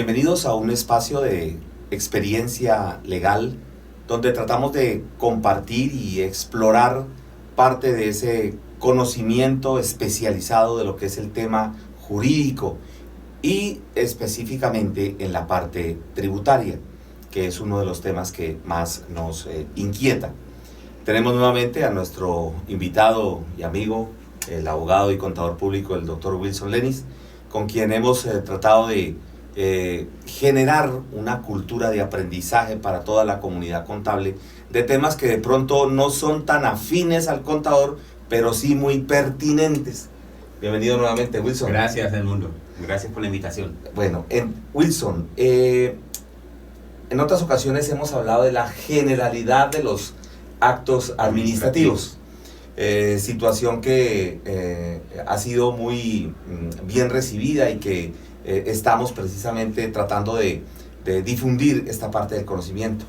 Bienvenidos a un espacio de experiencia legal donde tratamos de compartir y explorar parte de ese conocimiento especializado de lo que es el tema jurídico y específicamente en la parte tributaria, que es uno de los temas que más nos inquieta. Tenemos nuevamente a nuestro invitado y amigo, el abogado y contador público, el doctor Wilson Lenis, con quien hemos tratado de generar una cultura de aprendizaje para toda la comunidad contable de temas que de pronto no son tan afines al contador, pero sí muy pertinentes. Bienvenido nuevamente, Wilson. Gracias, Edmundo. Gracias por la invitación. Bueno, Wilson, en otras ocasiones hemos hablado de la generalidad de los actos administrativos. Situación que ha sido muy bien recibida y que estamos precisamente tratando de difundir esta parte del conocimiento.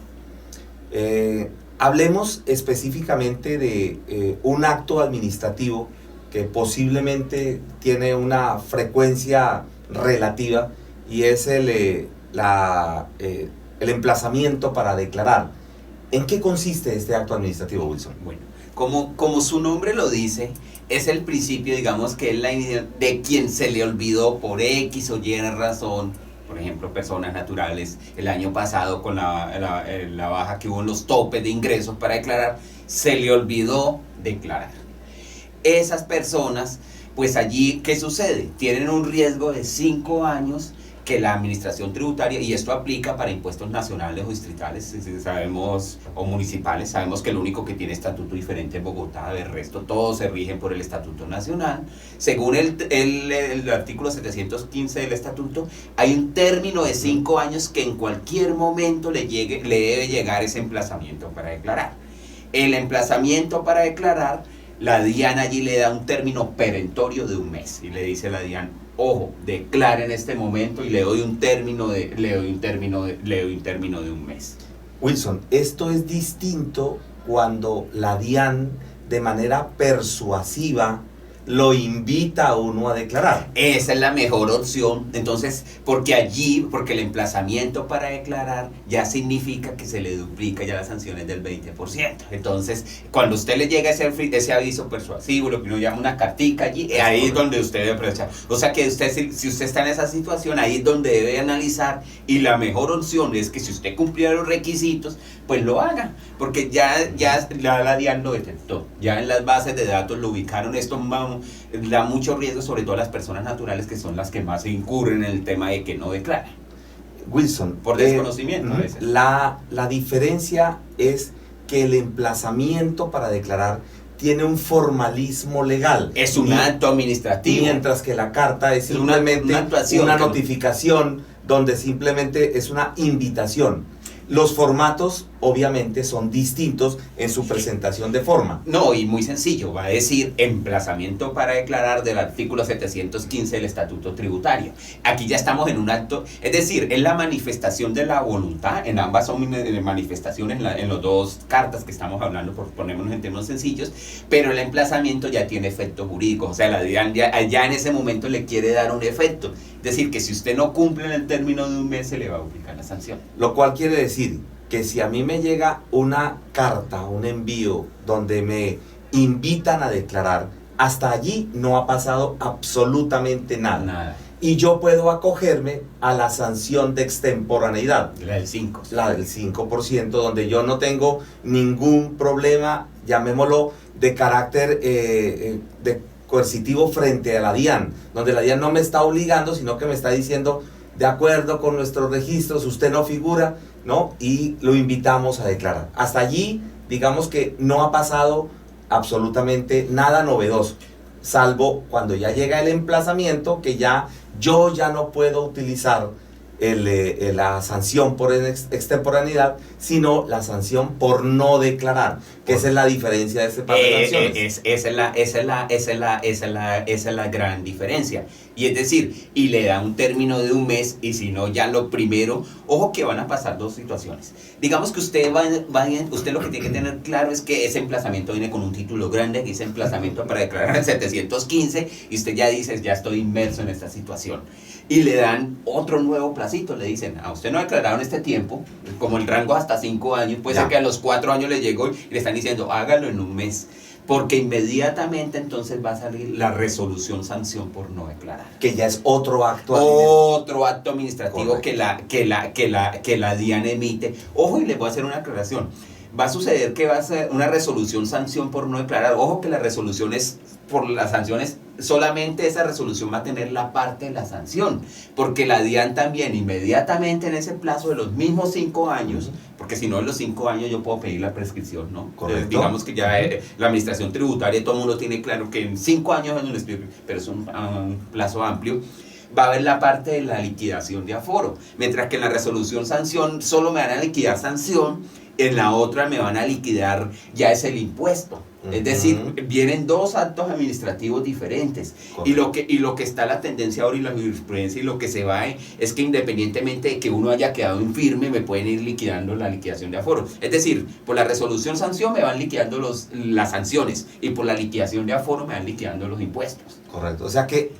Hablemos específicamente de un acto administrativo que posiblemente tiene una frecuencia relativa y es el emplazamiento para declarar. ¿En qué consiste este acto administrativo, Wilson? Bueno, como su nombre lo dice, es el principio, digamos, que es la de quien se le olvidó por X o Y razón. Por ejemplo, personas naturales, el año pasado con la baja que hubo en los topes de ingresos para declarar, se le olvidó declarar. Esas personas, pues allí, ¿qué sucede? Tienen un riesgo de 5 años que la administración tributaria, y esto aplica para impuestos nacionales o distritales, sabemos, o municipales, sabemos que el único que tiene estatuto diferente es Bogotá, del resto todos se rigen por el estatuto nacional. Según el artículo 715 del estatuto, hay un término de 5 años que en cualquier momento le debe llegar ese emplazamiento para declarar. El emplazamiento para declarar, la DIAN allí le da un término perentorio de 1 mes y le dice a la DIAN: ojo, declare en este momento, y le doy un término de 1 mes. Wilson, esto es distinto cuando la DIAN de manera persuasiva lo invita a uno a declarar. Esa es la mejor opción. Entonces, porque el emplazamiento para declarar ya significa que se le duplica ya las sanciones del 20%. Entonces, cuando usted le llega ese aviso persuasivo, lo que uno llama una cartica allí, ahí es donde usted debe aprovechar. O sea que si usted está en esa situación, ahí es donde debe analizar, y la mejor opción es que si usted cumpliera los requisitos, pues lo haga, porque ya la DIAN lo detectó, ya en las bases de datos lo ubicaron. Esto da mucho riesgo, sobre todo a las personas naturales, que son las que más se incurren en el tema de que no declaran. Wilson, por desconocimiento a veces. La diferencia es que el emplazamiento para declarar tiene un formalismo legal. Es un acto administrativo. Mientras que la carta es simplemente una notificación donde simplemente es una invitación. Los formatos obviamente son distintos en su presentación de forma. No, y muy sencillo, va a decir emplazamiento para declarar del artículo 715 del Estatuto Tributario. Aquí ya estamos en un acto, es decir, es la manifestación de la voluntad. En ambas son manifestaciones, en las dos cartas que estamos hablando, por ponernos en términos sencillos, pero el emplazamiento ya tiene efecto jurídico. O sea, la DIAN ya en ese momento le quiere dar un efecto. Es decir, que si usted no cumple en el término de 1 mes, se le va a aplicar la sanción. Lo cual quiere decir que si a mí me llega una carta, un envío donde me invitan a declarar, hasta allí no ha pasado absolutamente nada. Y yo puedo acogerme a la sanción de extemporaneidad. La del 5. La del 5%, donde yo no tengo ningún problema, llamémoslo, de carácter de coercitivo frente a la DIAN, donde la DIAN no me está obligando, sino que me está diciendo: de acuerdo con nuestros registros, usted no figura, ¿no? Y lo invitamos a declarar. Hasta allí, digamos que no ha pasado absolutamente nada novedoso, salvo cuando ya llega el emplazamiento, que yo ya no puedo utilizar la sanción por extemporaneidad, sino la sanción por no declarar, que esa es la diferencia de este par de sanciones. Esa es la gran diferencia. Y es decir, y le da un término de un mes, y si no, ya lo primero, ojo que van a pasar dos situaciones. Digamos que usted usted lo que tiene que tener claro es que ese emplazamiento viene con un título grande, que dice emplazamiento para declarar el 715, y usted ya dice, ya estoy inmerso en esta situación. Y le dan otro nuevo placito, le dicen, a usted no ha declarado en este tiempo, como el rango hasta 5 años, puede ser que a los 4 años le llegó y le están diciendo, hágalo en un mes. Porque inmediatamente entonces va a salir la resolución sanción por no declarar. Que ya es otro acto administrativo que la DIAN emite. Ojo, y les voy a hacer una aclaración. Va a suceder que va a ser una resolución sanción por no declarar. Ojo que la resolución es por las sanciones, solamente esa resolución va a tener la parte de la sanción, porque la DIAN también inmediatamente en ese plazo de los mismos 5 años, porque si no en los 5 años yo puedo pedir la prescripción, ¿no? Correcto. Digamos que ya la administración tributaria, todo el mundo tiene claro que en 5 años es un estudio, pero es un plazo amplio. Va a haber la parte de la liquidación de aforo, mientras que en la resolución sanción solo me van a liquidar sanción, en la otra me van a liquidar ya es el impuesto. Es decir, vienen dos actos administrativos diferentes. Y lo que está la tendencia ahora y la jurisprudencia y lo que se va es que independientemente de que uno haya quedado infirme, me pueden ir liquidando la liquidación de aforo. Es decir, por la resolución sanción me van liquidando las sanciones y por la liquidación de aforo me van liquidando los impuestos. Correcto. O sea que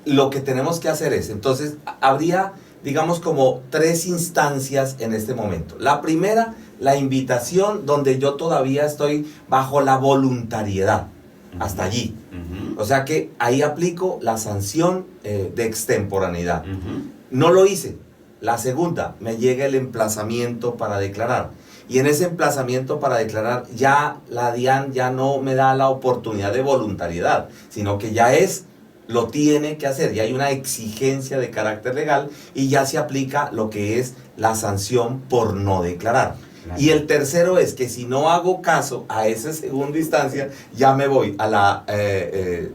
lo que tenemos que hacer es, entonces, habría, digamos, como 3 instancias en este momento. La primera, la invitación, donde yo todavía estoy bajo la voluntariedad, hasta allí. O sea que ahí aplico la sanción de extemporaneidad. No lo hice. La segunda, me llega el emplazamiento para declarar. Y en ese emplazamiento para declarar, ya la DIAN ya no me da la oportunidad de voluntariedad, sino que ya lo tiene que hacer, ya hay una exigencia de carácter legal y ya se aplica lo que es la sanción por no declarar. Claro. Y el tercero es que si no hago caso a esa segunda instancia, ya me voy a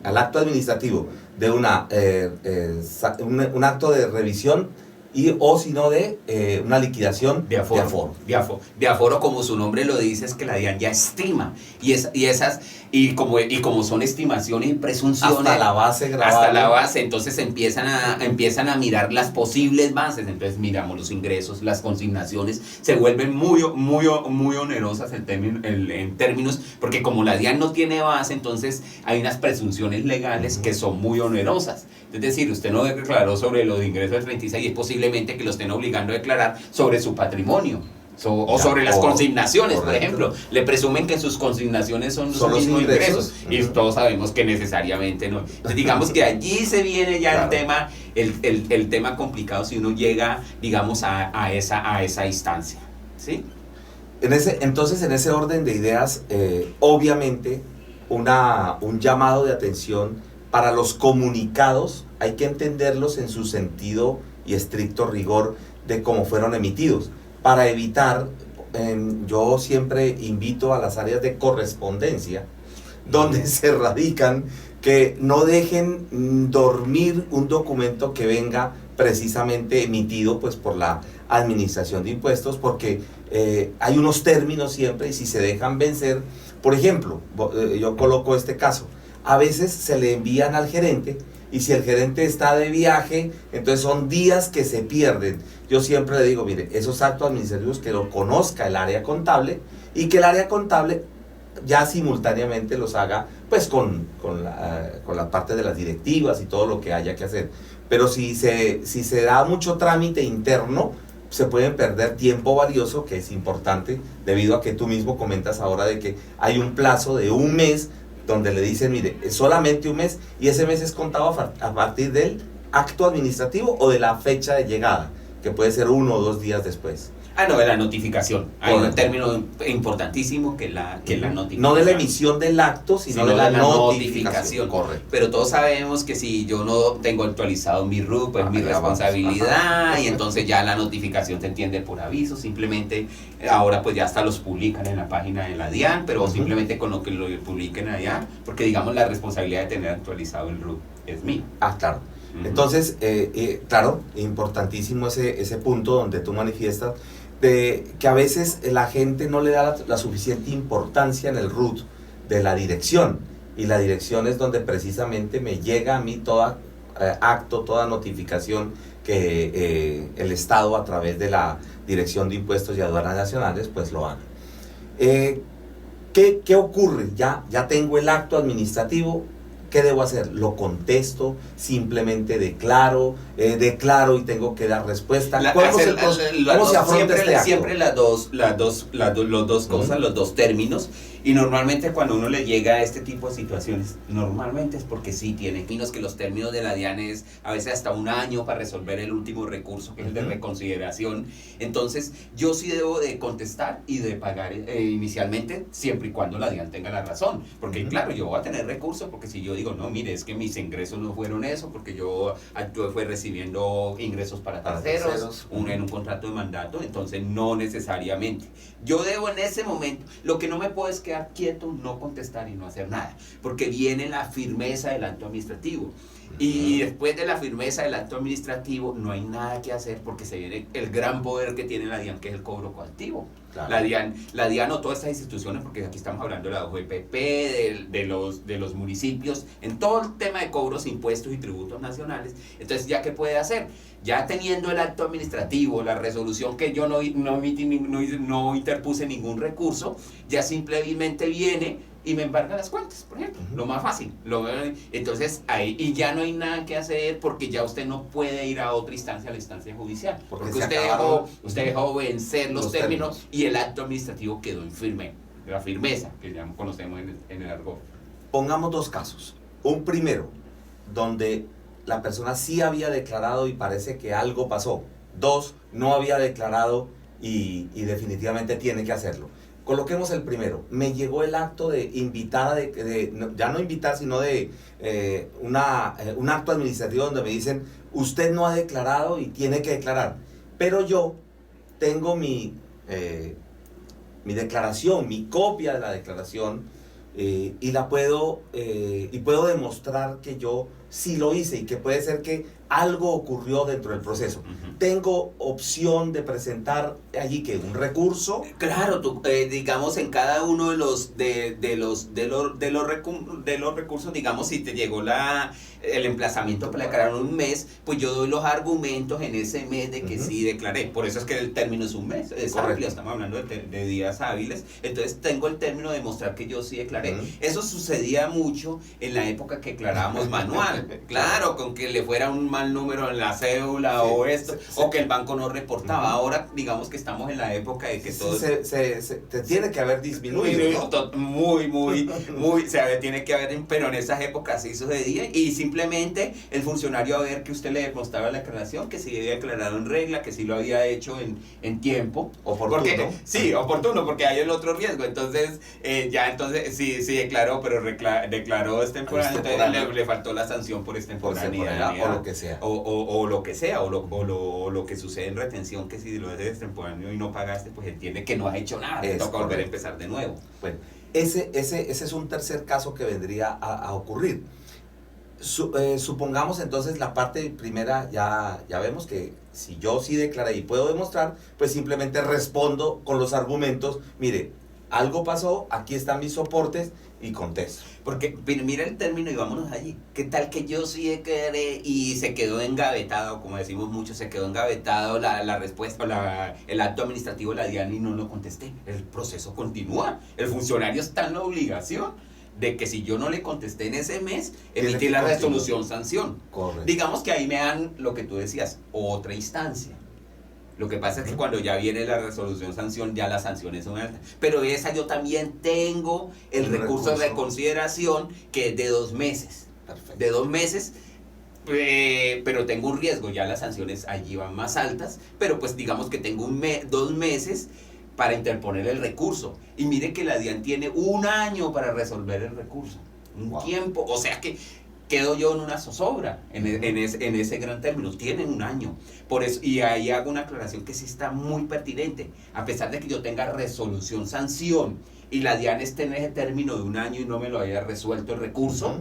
al acto administrativo de un acto de revisión o si no de una liquidación de aforo. De aforo, como su nombre lo dice, es que la DIAN ya estima. Y como son estimaciones y presunciones. Hasta la base grabada. Hasta la base, entonces empiezan a mirar las posibles bases. Entonces miramos los ingresos, las consignaciones, se vuelven muy onerosas en términos, porque como la DIAN no tiene base, entonces hay unas presunciones legales que son muy onerosas. Es decir, usted no declaró sobre los ingresos del 36 y es posiblemente que lo estén obligando a declarar sobre su patrimonio. O sobre las consignaciones, correcto. Por ejemplo, le presumen que sus consignaciones son los mismos ingresos y todos sabemos que necesariamente no. Entonces, digamos que allí se viene ya claro. el tema complicado si uno llega, digamos, a esa instancia, ¿sí? Entonces, en ese orden de ideas, obviamente, un llamado de atención para los comunicados, hay que entenderlos en su sentido y estricto rigor de cómo fueron emitidos. Para evitar, yo siempre invito a las áreas de correspondencia, donde se radican, que no dejen dormir un documento que venga precisamente emitido pues, por la Administración de Impuestos, porque hay unos términos siempre y si se dejan vencer, por ejemplo, yo coloco este caso, a veces se le envían al gerente y si el gerente está de viaje, entonces son días que se pierden. Yo siempre le digo, mire, esos actos administrativos que lo conozca el área contable y que el área contable ya simultáneamente los haga pues con la parte de las directivas y todo lo que haya que hacer. Pero si se da mucho trámite interno, se pueden perder tiempo valioso, que es importante, debido a que tú mismo comentas ahora de que hay un plazo de un mes donde le dicen, mire, es solamente un mes y ese mes es contado a partir del acto administrativo o de la fecha de llegada, que puede ser 1 o 2 días después. No, de la notificación. Hay un término importantísimo que la notificación. No de la emisión del acto, sino de la notificación. Correcto. Pero todos sabemos que si yo no tengo actualizado mi RUT, pues mi responsabilidad, y entonces ya la notificación se entiende por aviso, simplemente ahora pues ya hasta los publican en la página de la DIAN, pero simplemente con lo que lo publiquen allá, porque digamos la responsabilidad de tener actualizado el RUT es mía. Claro. Entonces, claro, importantísimo ese punto donde tú manifiestas de que a veces la gente no le da la suficiente importancia en el RUT de la dirección, y la dirección es donde precisamente me llega a mí toda acto, toda notificación que el Estado a través de la Dirección de Impuestos y Aduanas Nacionales pues lo haga. ¿Qué ocurre? Ya tengo el acto administrativo. ¿Qué debo hacer? ¿Lo contesto? ¿Simplemente declaro? ¿Declaro y tengo que dar respuesta? ¿Cómo se afronta este acto? Siempre los dos cosas, los dos términos. Y normalmente cuando uno le llega a este tipo de situaciones, normalmente es porque sí tiene. Menos que los términos de la DIAN es a veces hasta un año para resolver el último recurso, que es el de reconsideración. Entonces, yo sí debo de contestar y de pagar inicialmente, siempre y cuando la DIAN tenga la razón. Porque claro, yo voy a tener recursos, porque si yo digo, no, mire, es que mis ingresos no fueron eso, porque yo fui recibiendo ingresos para terceros, en un contrato de mandato, entonces no necesariamente. Yo debo en ese momento, lo que no me puedo es quedar quieto, no contestar y no hacer nada, porque viene la firmeza del acto administrativo. Y después de la firmeza del acto administrativo no hay nada que hacer porque se viene el gran poder que tiene la DIAN, que es el cobro coactivo. Claro. La DIAN o todas estas instituciones, porque aquí estamos hablando de la OJPP, de los municipios, en todo el tema de cobros, impuestos y tributos nacionales. Entonces, ¿ya qué puede hacer? Ya teniendo el acto administrativo, la resolución que yo no interpuse ningún recurso, ya simplemente viene y me embarga las cuentas, por ejemplo, lo más fácil. Entonces, ahí, y ya no hay nada que hacer porque ya usted no puede ir a otra instancia, a la instancia judicial. Porque usted dejó vencer los términos y el acto administrativo quedó en firme, la firmeza, que ya conocemos en el argot. Pongamos dos casos. Un primero, donde la persona sí había declarado y parece que algo pasó. Dos, no había declarado y definitivamente tiene que hacerlo. Coloquemos el primero. Me llegó el acto de invitar, ya no invitar, sino de un acto administrativo donde me dicen, usted no ha declarado y tiene que declarar. Pero yo tengo mi declaración, mi copia de la declaración, y puedo demostrar que yo sí lo hice y que puede ser que algo ocurrió dentro del proceso. Tengo opción de presentar allí que un recurso. Claro, digamos en cada uno de los recursos, digamos si te llegó el emplazamiento para declarar un mes, pues yo doy los argumentos en ese mes de que sí declaré. Por eso es que el término es un mes, es amplio, estamos hablando de días hábiles. Entonces tengo el término de demostrar que yo sí declaré. Eso sucedía mucho en la época que declarábamos manual. Claro, con que le fuera un mal número en la cédula o esto, o que el banco no reportaba. Ahora, digamos que estamos en la época de que todo te tiene que haber disminuido, ¿no? Muy, tiene que haber, pero en esas épocas sí sucedía y simplemente el funcionario a ver que usted le demostraba la declaración, que sí había declarado en regla, que sí lo había hecho en tiempo. Oportuno. Sí, oportuno, porque hay el otro riesgo. Entonces, sí declaró, pero declaró extemporáneo, entonces le faltó la sanción por extemporaneidad o lo que sea. O lo que sea, o lo que sucede en retención, que si lo haces extemporáneo y no pagaste, pues entiende que no has hecho nada, te toca volver a empezar de nuevo. Bueno, ese es un tercer caso que vendría a ocurrir. Supongamos entonces la parte primera, ya vemos que si yo sí declaré y puedo demostrar, pues simplemente respondo con los argumentos, mire, algo pasó, aquí están mis soportes y contesto. Porque mira el término y vámonos allí. ¿Qué tal que yo sí declaré y se quedó engavetado, como decimos mucho, se quedó engavetado la respuesta, el acto administrativo de la DIAN y no lo contesté? El proceso continúa. El funcionario está en la obligación de que si yo no le contesté en ese mes, emitir la resolución sanción. Correcto. Digamos que ahí me dan lo que tú decías, otra instancia. Lo que pasa es que cuando ya viene la resolución sanción, ya las sanciones son altas. Pero esa yo también tengo el recurso de reconsideración, que es de 2 meses. Perfecto. De 2 meses, pero tengo un riesgo, ya las sanciones allí van más altas, pero pues digamos que tengo 2 meses para interponer el recurso. Y mire que la DIAN tiene 1 año para resolver el recurso. Un tiempo, o sea que quedo yo en una zozobra en ese gran término. Tienen 1 año. Por eso, y ahí hago una aclaración que sí está muy pertinente. A pesar de que yo tenga resolución sanción y la DIAN esté en ese término de 1 año y no me lo haya resuelto el recurso,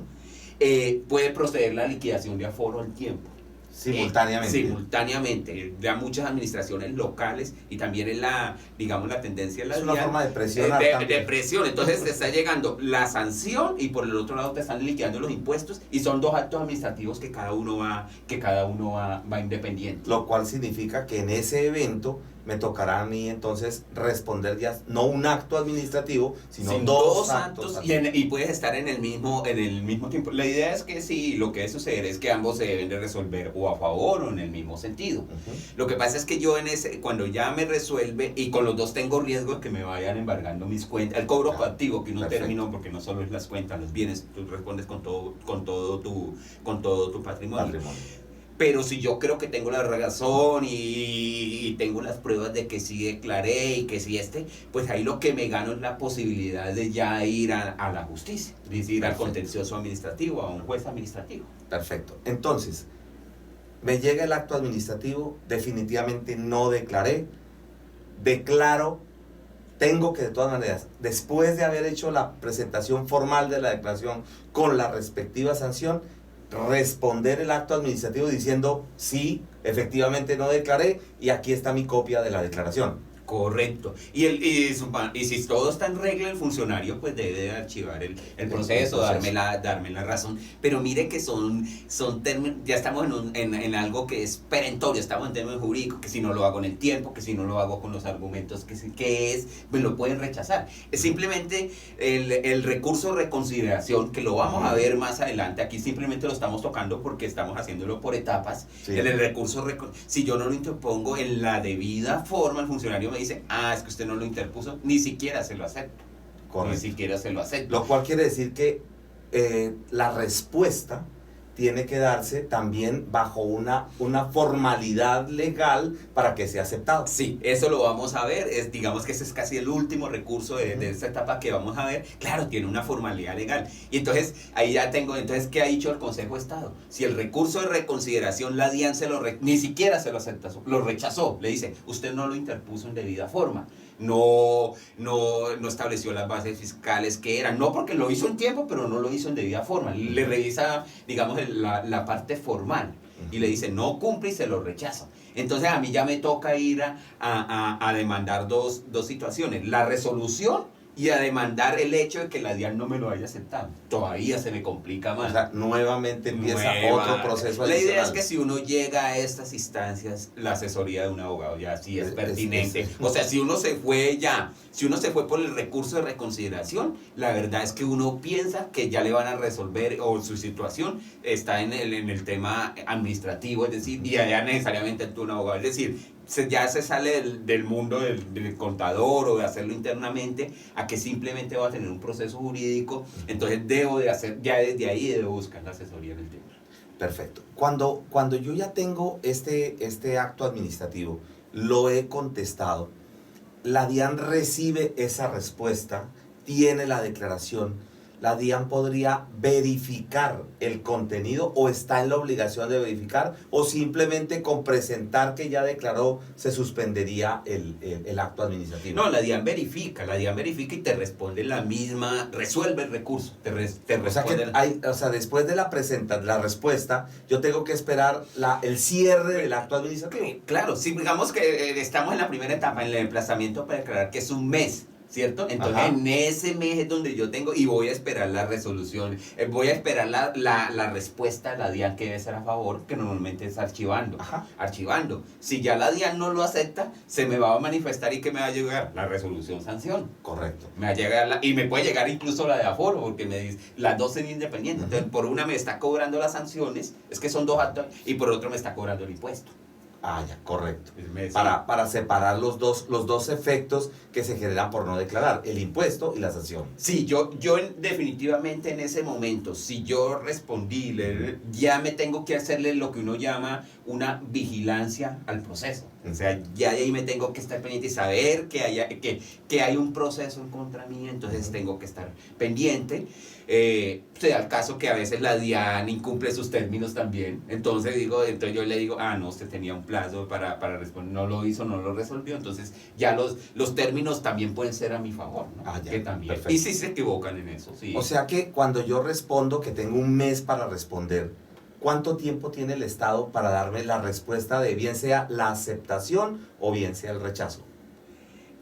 puede proceder la liquidación de aforo al tiempo. Simultáneamente. Simultáneamente. Ya muchas administraciones locales y también en la, digamos, la tendencia de la es una DIAN, forma de presión. de presión. Entonces te está llegando la sanción y por el otro lado te están liquidando los impuestos y son dos actos administrativos que cada uno va independiente. Lo cual significa que en ese evento me tocará a mí entonces responder ya no un acto administrativo, sino dos actos y puedes estar en el mismo tiempo. La idea es que sí, lo que debe suceder es que ambos se deben de resolver o a favor o en el mismo sentido. Lo que pasa es que yo cuando ya me resuelve y con los dos tengo riesgo de que me vayan embargando mis cuentas, el cobro coactivo que uno terminó, porque no solo es las cuentas, los bienes, tú respondes con todo tu patrimonio. Pero si yo creo que tengo la razón y tengo las pruebas de que sí declaré y que sí pues ahí lo que me gano es la posibilidad de ya ir a la justicia, es decir, al contencioso administrativo, a un juez administrativo. Perfecto. Entonces, me llega el acto administrativo, definitivamente no declaré, declaro, tengo que de todas maneras, después de haber hecho la presentación formal de la declaración con la respectiva sanción, responder el acto administrativo diciendo sí, efectivamente no declaré y aquí está mi copia de la declaración. Correcto. Y si todo está en regla, el funcionario pues debe de archivar el proceso, darme la razón. Pero mire que son términos, ya estamos en algo que es perentorio, estamos en términos jurídicos, que si no lo hago en el tiempo, que si no lo hago con los argumentos pues lo pueden rechazar. Es simplemente el recurso de reconsideración, que lo vamos a ver más adelante, aquí simplemente lo estamos tocando porque estamos haciéndolo por etapas. Sí. El recurso, si yo no lo interpongo en la debida forma, el funcionario me dice, es que usted no lo interpuso, ni siquiera se lo acepto. Correcto. Ni siquiera se lo acepto. Lo cual quiere decir que la respuesta tiene que darse también bajo una formalidad legal para que sea aceptado. Sí, eso lo vamos a ver, digamos que ese es casi el último recurso de esta etapa que vamos a ver. Claro, tiene una formalidad legal. Y entonces, ahí ya ¿qué ha dicho el Consejo de Estado? Si el recurso de reconsideración, la DIAN ni siquiera se lo aceptó, lo rechazó, le dice, usted no lo interpuso en debida forma. No estableció las bases fiscales que eran, no porque lo hizo en tiempo, pero no lo hizo en debida forma. Le revisa, digamos, la parte formal y le dice no cumple y se lo rechaza. Entonces a mí ya me toca ir a demandar dos situaciones, la resolución y a demandar el hecho de que la DIAN no me lo haya aceptado. Todavía se me complica más. O sea, nuevamente empieza otro proceso adicional. La idea es que si uno llega a estas instancias, la asesoría de un abogado ya sí es pertinente. O sea, si uno se fue por el recurso de reconsideración, la verdad es que uno piensa que ya le van a resolver o su situación está en el tema administrativo, es decir, y allá necesariamente actúa un abogado. Es decir, ya se sale del mundo del contador o de hacerlo internamente a que simplemente va a tener un proceso jurídico, entonces ya desde ahí debo buscar la asesoría en el tema. Perfecto. Cuando yo ya tengo este acto administrativo, lo he contestado, la DIAN recibe esa respuesta, tiene la declaración, la DIAN podría verificar el contenido o está en la obligación de verificar o simplemente con presentar que ya declaró se suspendería el acto administrativo. No, la DIAN verifica y te responde resuelve el recurso, te responde. O sea, después de la respuesta, yo tengo que esperar el cierre del acto administrativo. Claro, sí, digamos que estamos en la primera etapa, en el emplazamiento para declarar, que es un mes. ¿Cierto? Entonces en ese mes es donde yo tengo y voy a esperar la resolución, voy a esperar la respuesta de la DIAN que debe ser a favor, que normalmente es archivando. Si ya la DIAN no lo acepta, se me va a manifestar y que me va a llegar la resolución sanción. Correcto. Me va a llegar y me puede llegar incluso la de aforo, porque me dice, las dos son independientes. Entonces por una me está cobrando las sanciones, es que son dos actos, y por otro me está cobrando el impuesto. Ya, correcto. Para separar los dos efectos que se generan por no declarar, el impuesto y la sanción. Sí, yo definitivamente en ese momento, si yo respondí, ya me tengo que hacerle lo que uno llama una vigilancia al proceso. O sea, ya de ahí me tengo que estar pendiente y saber que hay un proceso en contra mía, entonces tengo que estar pendiente. Se da el caso que a veces la DIAN incumple sus términos también, entonces yo le digo, no, usted tenía un plazo para responder, no lo hizo, no lo resolvió, entonces ya los términos también pueden ser a mi favor, ¿no? Ya, que también. Perfecto. Y si se equivocan en eso, sí. O sea que cuando yo respondo que tengo un mes para responder, ¿cuánto tiempo tiene el Estado para darme la respuesta de bien sea la aceptación o bien sea el rechazo?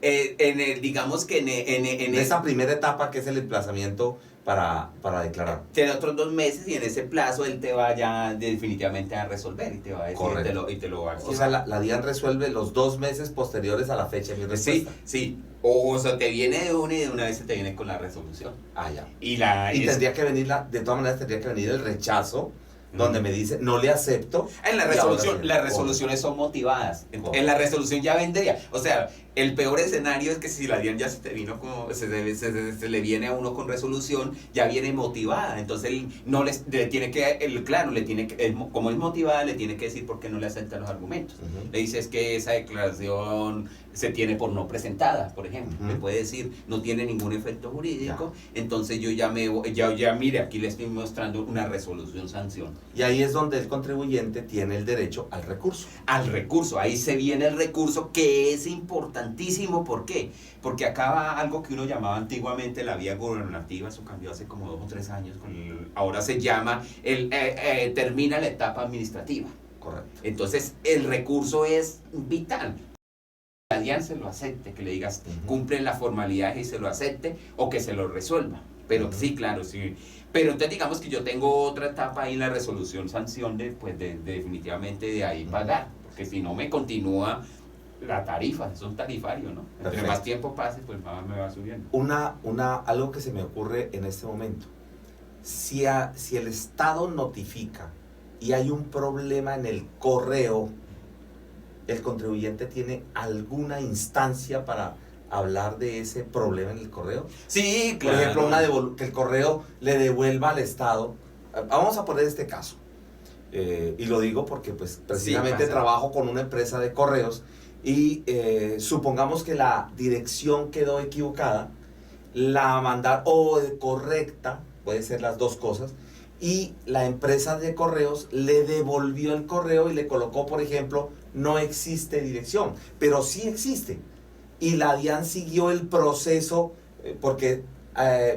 Digamos que En esa primera etapa que es el emplazamiento para declarar. Tiene otros 2 meses y en ese plazo él te va ya definitivamente a resolver y te va a decir y te lo va a decir. O sea, la DIAN resuelve los 2 meses posteriores a la fecha de mi respuesta. Sí. O sea, te viene de una y de una vez se te viene con la resolución. Ah, ya. Y tendría que venir, de todas maneras, tendría que venir el rechazo, donde me dice, no le acepto. En la resolución, las resoluciones son motivadas. En la resolución ya vendría. O sea, el peor escenario es que si la DIAN ya se te vino como, se le viene a uno con resolución, ya viene motivada. Entonces él no le tiene que, como es motivada, le tiene que decir por qué no le acepta los argumentos. Le dice es que esa declaración se tiene por no presentada, por ejemplo. Le puede decir, no tiene ningún efecto jurídico, entonces yo ya mire, aquí le estoy mostrando una resolución sanción. Y ahí es donde el contribuyente tiene el derecho al recurso. Al recurso, ahí se viene el recurso, que es importantísimo. ¿Por qué? Porque acaba algo que uno llamaba antiguamente la vía gobernativa, eso cambió hace como 2 o 3 años, ahora se llama, termina la etapa administrativa. Correcto. Entonces el recurso es vital. La DIAN se lo acepte, que le digas cumple la formalidad y se lo acepte o que se lo resuelva. Pero sí, claro, sí. Pero entonces digamos que yo tengo otra etapa ahí en la resolución sanción de definitivamente de ahí pagar, porque si no me continúa la tarifa, es un tarifario, ¿no? Entre más tiempo pase, pues más me va subiendo. Algo que se me ocurre en este momento. Si el Estado notifica y hay un problema en el correo, ¿el contribuyente tiene alguna instancia para hablar de ese problema en el correo? Sí, claro. Por ejemplo, que el correo le devuelva al Estado. Vamos a poner este caso. Y lo digo porque pues precisamente trabajo con una empresa de correos y supongamos que la dirección quedó equivocada, la mandar o correcta, puede ser las dos cosas, y la empresa de correos le devolvió el correo y le colocó, por ejemplo, no existe dirección, pero sí existe. Y la DIAN siguió el proceso porque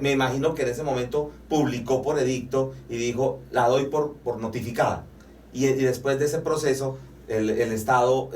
me imagino que en ese momento publicó por edicto y dijo, la doy por notificada. Y después de ese proceso, el Estado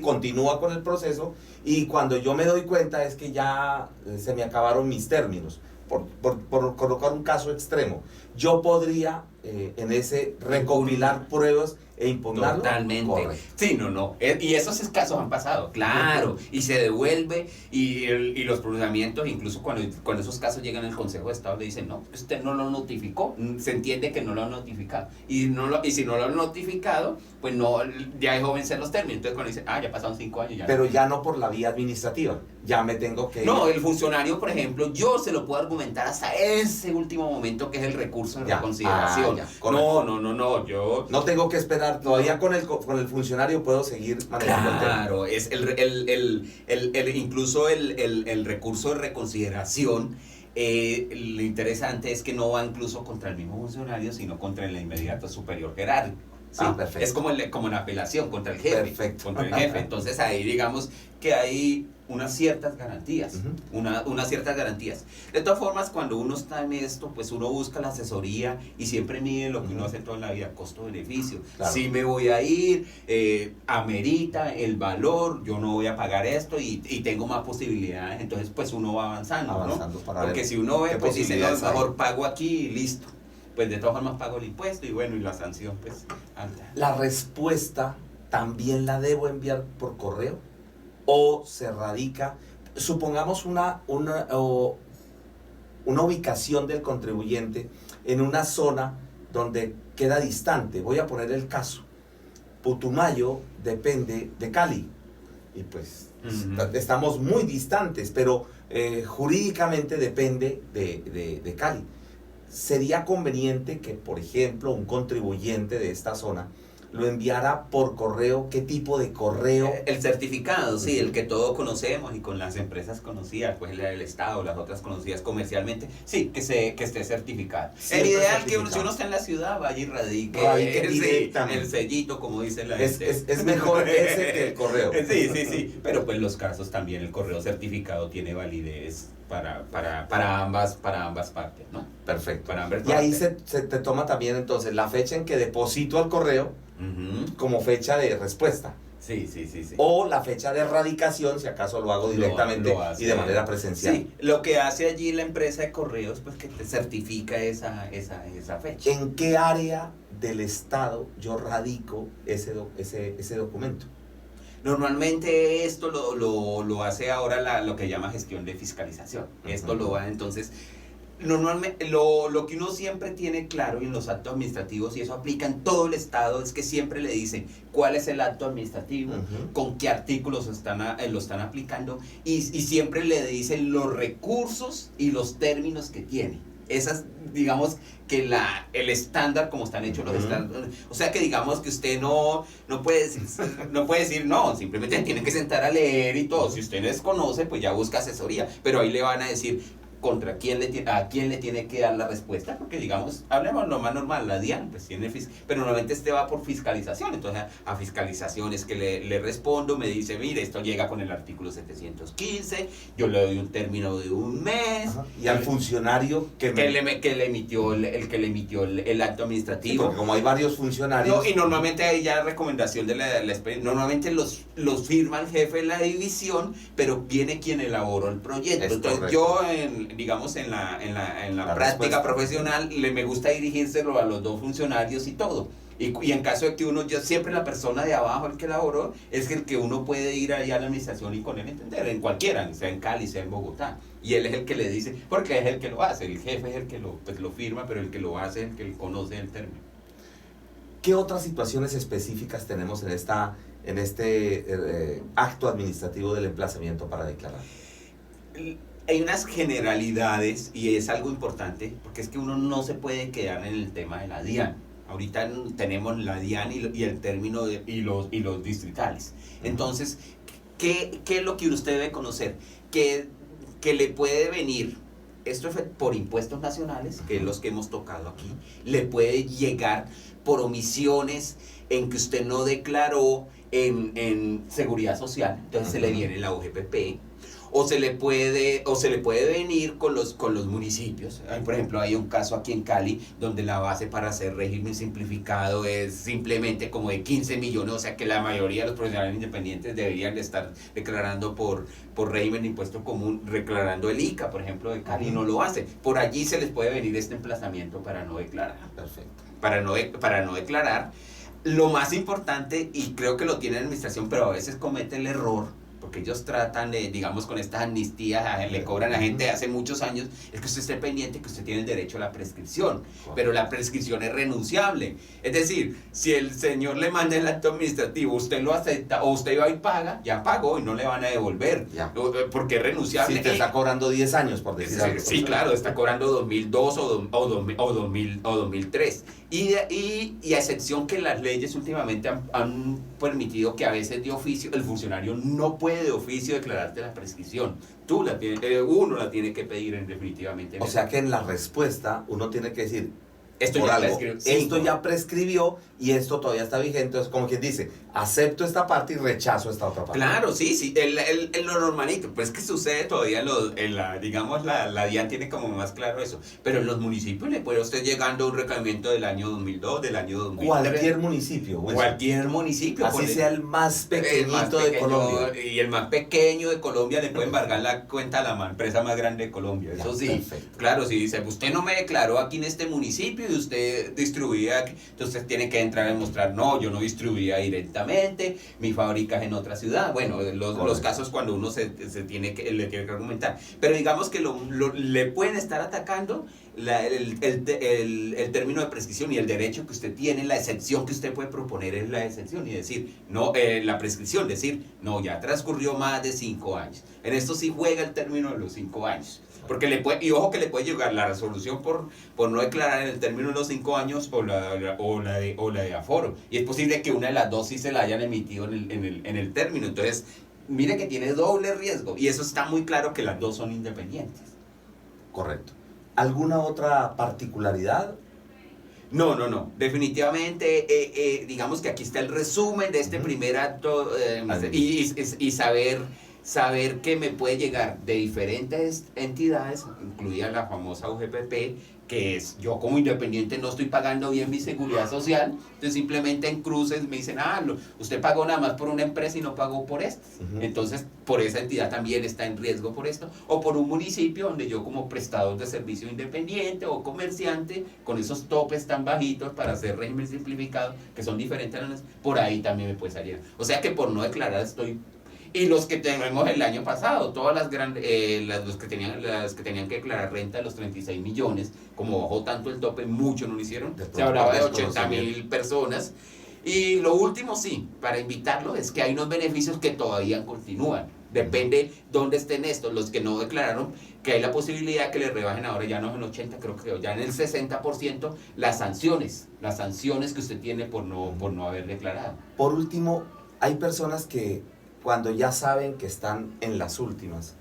continúa con el proceso y cuando yo me doy cuenta es que ya se me acabaron mis términos. Por colocar un caso extremo, yo podría en ese recopilar pruebas e impugnarlo. Totalmente. Correcto. Sí, no. Y esos casos han pasado, claro. Y se devuelve y los procedimientos, incluso cuando esos casos llegan al Consejo de Estado, le dicen, no, usted no lo notificó. Se entiende que no lo han notificado. Y si no lo han notificado, pues no, ya dejó vencer los términos. Entonces cuando dicen, ya pasaron 5 años. Ya pero no. Ya no por la vía administrativa. Ya me tengo que... No, el funcionario, por ejemplo, yo se lo puedo argumentar hasta ese último momento que es el recurso de reconsideración. No, yo... No tengo que esperar, todavía con el funcionario puedo seguir manejando el tema. Claro, es incluso el recurso de reconsideración, lo interesante es que no va incluso contra el mismo funcionario, sino contra el inmediato superior jerárquico. ¿Sí? Perfecto. Es como la apelación contra el jefe. Perfecto. Contra el jefe. Entonces ahí digamos que hay unas ciertas garantías. Unas ciertas garantías. De todas formas, cuando uno está en esto, pues uno busca la asesoría y siempre mide lo que uno hace toda la vida, costo-beneficio. Claro. Si me voy a ir, amerita el valor, yo no voy a pagar esto y tengo más posibilidades. Entonces pues uno va avanzando, ¿no? Porque si uno ve, pues dice, no, mejor pago aquí y listo. Pues de todas formas pago el impuesto y bueno, y la sanción pues alta. ¿La respuesta también la debo enviar por correo? ¿O se radica? Supongamos una ubicación del contribuyente en una zona donde queda distante. Voy a poner el caso. Putumayo depende de Cali. Y pues estamos muy distantes, pero jurídicamente depende de Cali. ¿Sería conveniente que, por ejemplo, un contribuyente de esta zona lo enviara por correo? ¿Qué tipo de correo? El certificado, sí, el que todos conocemos y con las empresas conocidas, pues la del Estado, las otras conocidas comercialmente, sí, que esté certificado. El ideal que si uno está en la ciudad, vaya y radique el sellito, como dice la gente. Es mejor ese que el correo. Sí, pero pues los casos también, el correo certificado tiene validez para ambas partes, ¿no? Perfecto. Para ambas Y ahí partes. se te toma también entonces la fecha en que deposito al correo como fecha de respuesta. Sí, sí, sí, sí. O la fecha de erradicación, si acaso lo hago directamente Lo hace. y de manera presencial. Sí, lo que hace allí la empresa de correos, pues que te certifica esa fecha. ¿En qué área del Estado yo radico ese documento? Normalmente esto lo hace ahora lo que llama gestión de fiscalización. Esto lo va entonces... Normalmente lo que uno siempre tiene claro en los actos administrativos, y eso aplica en todo el Estado, es que siempre le dicen cuál es el acto administrativo, con qué artículos lo están aplicando, y siempre le dicen los recursos y los términos que tiene. Esas, digamos, que el estándar como están hechos los estándares. O sea que digamos que usted no puede decir no, simplemente tiene que sentar a leer y todo. Si usted desconoce, pues ya busca asesoría, pero ahí le van a decir a quién le tiene que dar la respuesta, porque digamos, hablemos lo más normal, la DIAN, pues tiene pero normalmente este va por fiscalización, entonces a fiscalización es que le respondo, me dice, mire, esto llega con el artículo 715, yo le doy un término de un mes. Ajá. Y al funcionario que le emitió el acto administrativo. Sí, porque como hay varios funcionarios. No, y normalmente hay ya recomendación de normalmente los firma el jefe de la división, pero viene quien elaboró el proyecto. Es entonces correcto. yo digamos en la práctica respuesta profesional me gusta dirigírselo a los dos funcionarios y todo. Y en caso de que uno, siempre la persona de abajo, el que elaboró, es el que uno puede ir allá a la administración y con él entender, en cualquiera, sea en Cali, sea en Bogotá. Y él es el que le dice, porque es el que lo hace, el jefe es el que lo firma, pero el que lo hace es el que conoce el término. ¿Qué otras situaciones específicas tenemos en este acto administrativo del emplazamiento para declarar? Hay unas generalidades y es algo importante, porque es que uno no se puede quedar en el tema de la DIAN. Ahorita tenemos la DIAN y el término y los distritales. Entonces, ¿qué es lo que usted debe conocer? Que le puede venir, esto es por impuestos nacionales, que es los que hemos tocado aquí, le puede llegar por omisiones en que usted no declaró en seguridad social, entonces se le viene la OGPP. O se le puede venir con los municipios. Por ejemplo, hay un caso aquí en Cali donde la base para hacer régimen simplificado es simplemente como de 15 millones, o sea que la mayoría de los profesionales independientes deberían de estar declarando por régimen de impuesto común, declarando el ICA, por ejemplo, de Cali, no lo hace. Por allí se les puede venir este emplazamiento para no declarar. Perfecto. Para no declarar. Lo más importante, y creo que lo tiene la administración, pero a veces comete el error, porque ellos tratan de, digamos, con estas amnistías, le cobran a gente hace muchos años, es que usted esté pendiente que usted tiene el derecho a la prescripción, pero la prescripción es renunciable. Es decir, si el señor le manda el acto administrativo, usted lo acepta, o usted va y paga, ya pagó y no le van a devolver, Ya. Porque es renunciable. Si te está cobrando 10 años, por decir algo. Sí, claro, está cobrando 2002 o 2003. Y a excepción que las leyes últimamente han permitido que a veces de oficio el funcionario no puede de oficio declararte la prescripción. Uno la tiene que pedir definitivamente. O sea que en la respuesta uno tiene que decir, Esto por ya algo, prescribió. esto ya prescribió y esto todavía está vigente. Entonces, como quien dice, acepto esta parte y rechazo esta otra parte. Claro, sí, lo normalito, pues es que sucede todavía digamos, la DIAN tiene como más claro eso, pero en los municipios le puede usted llegando un requerimiento del año 2002, del año 2003. Cualquier municipio. Wilson. Cualquier municipio. Así sea el más pequeñito de Colombia. Y el más pequeño de Colombia le puede embargar la cuenta a la empresa más grande de Colombia. Eso sí, perfecto. claro, si dice, usted no me declaró aquí en este municipio y usted distribuía, entonces usted tiene que entrar a demostrar, no, yo no distribuía directamente, mi fábrica es en otra ciudad. Bueno, los casos cuando uno le tiene que argumentar. Pero digamos que le pueden estar atacando el término de prescripción y el derecho que usted tiene, la excepción que usted puede proponer es la excepción y decir, no, la prescripción, decir, no, ya transcurrió más de 5 años. En esto sí juega el término de los 5 años. Porque y ojo que le puede llegar la resolución por no declarar en el término de los 5 años o la de aforo. Y es posible que una de las dos sí se la hayan emitido en el término. Entonces, mire que tiene doble riesgo. Y eso está muy claro que las dos son independientes. Correcto. ¿Alguna otra particularidad? No. Definitivamente, digamos que aquí está el resumen de este primer acto y saber saber que me puede llegar de diferentes entidades, incluida la famosa UGPP, que es, yo como independiente no estoy pagando bien mi seguridad social, entonces simplemente en cruces me dicen, usted pagó nada más por una empresa y no pagó por esto. Entonces, por esa entidad también está en riesgo por esto, o por un municipio donde yo como prestador de servicio independiente o comerciante, con esos topes tan bajitos para hacer régimen simplificado, que son diferentes a los, por ahí también me puede salir. O sea que por no declarar estoy... Y los que tenemos el año pasado, todas las grandes, las que tenían que declarar renta de los 36 millones, como bajó tanto el tope, muchos no lo hicieron, se hablaba de 80.000 personas. Y lo último sí, para invitarlo, es que hay unos beneficios que todavía continúan. Depende dónde estén estos, los que no declararon, que hay la posibilidad que les rebajen ahora, ya no en 80, creo que ya en el 60%, las sanciones que usted tiene por no haber declarado. Por último, hay personas que cuando ya saben que están en las últimas,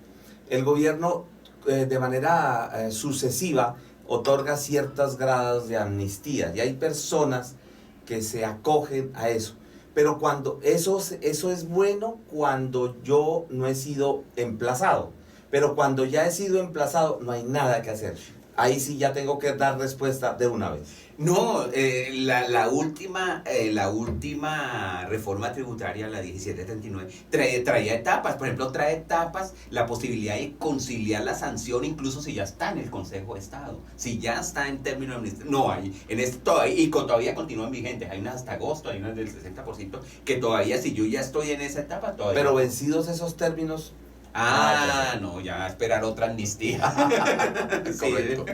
el gobierno de manera sucesiva otorga ciertos grados de amnistía y hay personas que se acogen a eso. Pero cuando eso es bueno cuando yo no he sido emplazado, pero cuando ya he sido emplazado no hay nada que hacer. Ahí sí ya tengo que dar respuesta de una vez. No, la última reforma tributaria, la 1739, traía etapas. Por ejemplo, trae etapas la posibilidad de conciliar la sanción incluso si ya está en el Consejo de Estado, si ya está en términos administrativos. No hay, todavía continúan vigentes. Hay unas hasta agosto, hay unas del 60%, que todavía, si yo ya estoy en esa etapa, todavía. Pero vencidos esos términos. No, ya esperar otra amnistía. Correcto.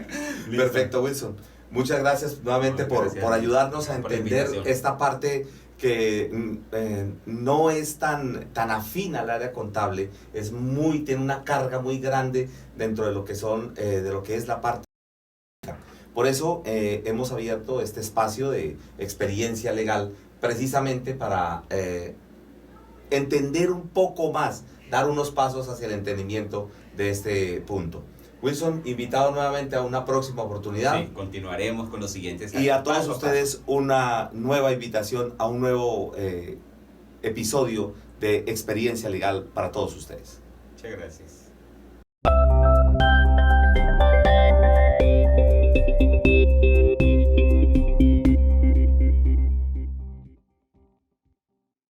Sí. Perfecto, Wilson. Muchas gracias nuevamente por ayudarnos a entender esta parte que no es tan afín al área contable, tiene una carga muy grande dentro de lo que es la parte. Por eso hemos abierto este espacio de experiencia legal precisamente para entender un poco más, dar unos pasos hacia el entendimiento de este punto. Wilson, invitado nuevamente a una próxima oportunidad. Sí, continuaremos con los siguientes. Y a todos ustedes una nueva invitación a un nuevo episodio de Experiencia Legal para todos ustedes. Muchas gracias.